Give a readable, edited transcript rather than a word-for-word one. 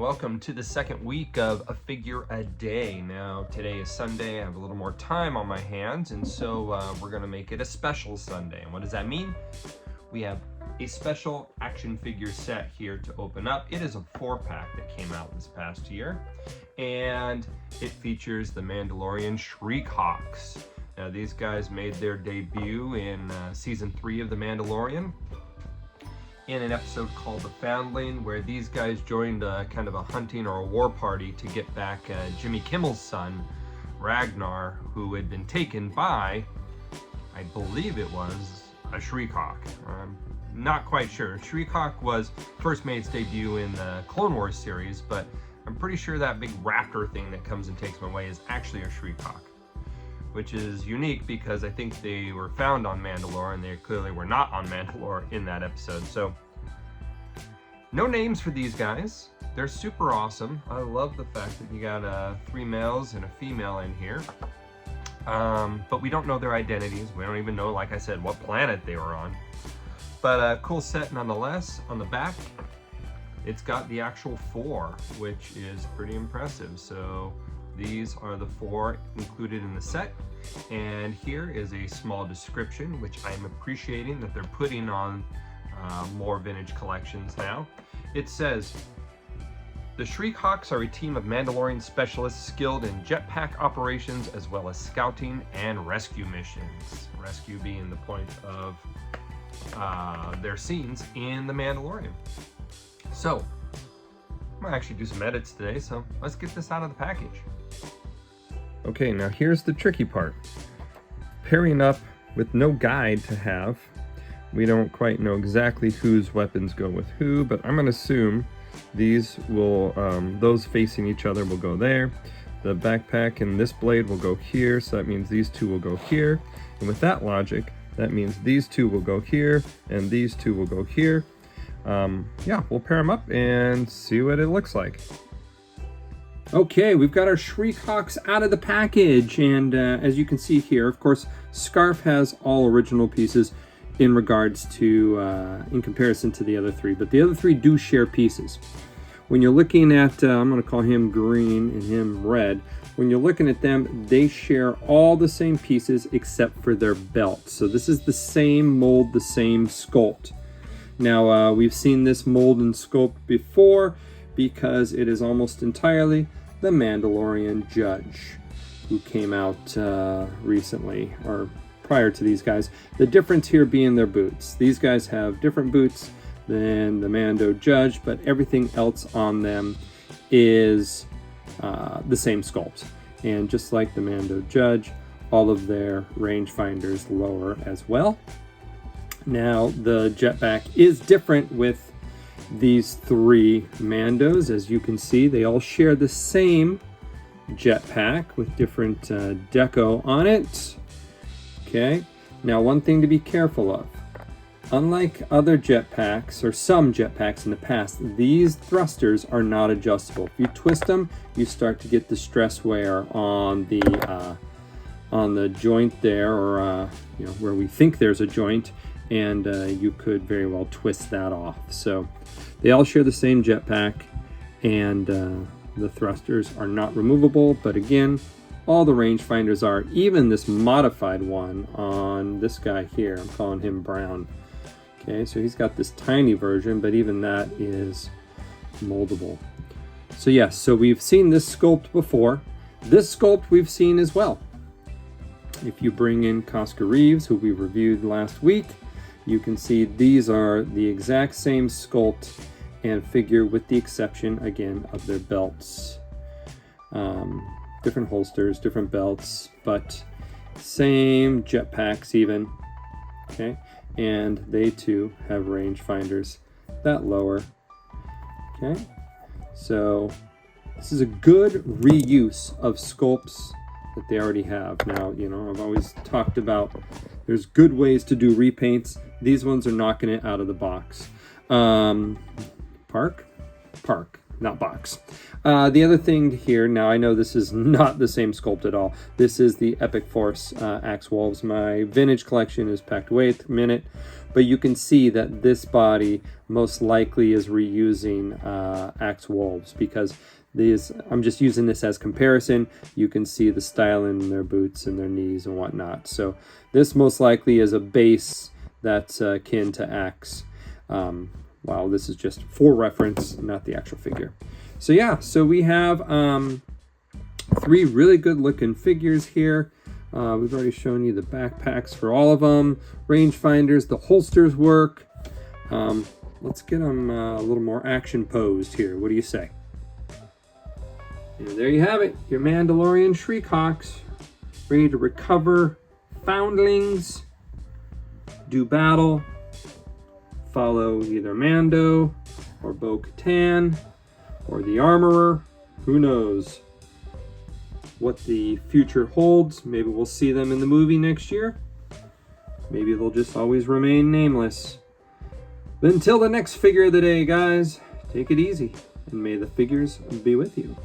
welcome to the second week of A Figure a Day. Now, today is Sunday. I have a little more time on my hands, and so we're going to make it a special Sunday. And what does that mean? We have a special action figure set here to open up. It is a 4-pack that came out this past year, and it features the Mandalorian Shriek-Hawks. Now, these guys made their debut in Season 3 of The Mandalorian, in an episode called The Foundling, where these guys joined kind of a hunting or a war party to get back Jimmy Kimmel's son, Ragnar, who had been taken by, I believe it was, a Shriek-Hawk. I'm not quite sure. Shriek-Hawk was first made its debut in the Clone Wars series, but I'm pretty sure that big raptor thing that comes and takes him away is actually a Shriek-Hawk, which is unique because I think they were found on Mandalore and they clearly were not on Mandalore in that episode. So no names for these guys. They're super awesome. I love the fact that you got 3 males and a female in here. But we don't know their identities. We don't even know, like I said, what planet they were on. But a cool set nonetheless. On the back, it's got the actual 4, which is pretty impressive. So these are the 4 included in the set. And here is a small description, which I'm appreciating that they're putting on more vintage collections now. It says, the Shriek-Hawks are a team of Mandalorian specialists skilled in jetpack operations as well as scouting and rescue missions. Rescue being the point of their scenes in The Mandalorian. So, I'm gonna actually do some edits today, so let's get this out of the package. Okay, now here's the tricky part. Pairing up with no guide to have. We don't quite know exactly whose weapons go with who, but I'm gonna assume these will, those facing each other will go there. The backpack and this blade will go here, so that means these 2 will go here. And with that logic, that means these 2 will go here, and these 2 will go here. Yeah, we'll pair them up and see what it looks like. Okay, we've got our Shriek-Hawks out of the package, and as you can see here, of course, Scarf has all original pieces in regards to, in comparison to the other 3, but the other 3 do share pieces. When you're looking at, I'm going to call him green and him red, when you're looking at them, they share all the same pieces except for their belts. So this is the same mold, the same sculpt. Now, we've seen this mold and sculpt before because it is almost entirely the Mandalorian Judge, who came out recently, or prior to these guys. The difference here being their boots. These guys have different boots than the Mando Judge, but everything else on them is the same sculpt. And just like the Mando Judge, all of their rangefinders lower as well. Now, the jetpack is different with these 3 Mandos. As you can see, they all share the same jetpack with different deco on it. Okay, now one thing to be careful of. Unlike other jetpacks, or some jetpacks in the past, these thrusters are not adjustable. If you twist them, you start to get the stress wear on the joint there, or you know, where we think there's a joint, and you could very well twist that off. So they all share the same jetpack, and the thrusters are not removable, but again, all the rangefinders are, even this modified one on this guy here. I'm calling him Brown. Okay, so he's got this tiny version, but even that is moldable. So yes, so we've seen this sculpt before. This sculpt we've seen as well. If you bring in Cosca Reeves, who we reviewed last week, you can see these are the exact same sculpt and figure with the exception, again, of their belts. Different holsters, different belts, but same jetpacks even, okay? And they too have rangefinders that lower, okay? So this is a good reuse of sculpts that they already have. Now, you know, I've always talked about there's good ways to do repaints. These ones are knocking it out of the box. Park. not box. The other thing here, now I know this is not the same sculpt at all. This is the Epic Force Axe Wolves. My vintage collection is packed away at the minute, but you can see that this body most likely is reusing Axe Wolves, because these, I'm just using this as comparison. You can see the style in their boots and their knees and whatnot. So this most likely is a base that's akin to Axe. Wow, this is just for reference, not the actual figure. So yeah, so we have 3 really good looking figures here. We've already shown you the backpacks for all of them, rangefinders, the holsters work. Let's get them a little more action posed here. What do you say? And there you have it, your Mandalorian Shriek-Hawks, ready to recover foundlings, do battle, follow either Mando or Bo-Katan or the Armorer. Who knows what the future holds? Maybe we'll see them in the movie next year. Maybe they'll just always remain nameless. But until the next figure of the day, guys, take it easy, and may the figures be with you.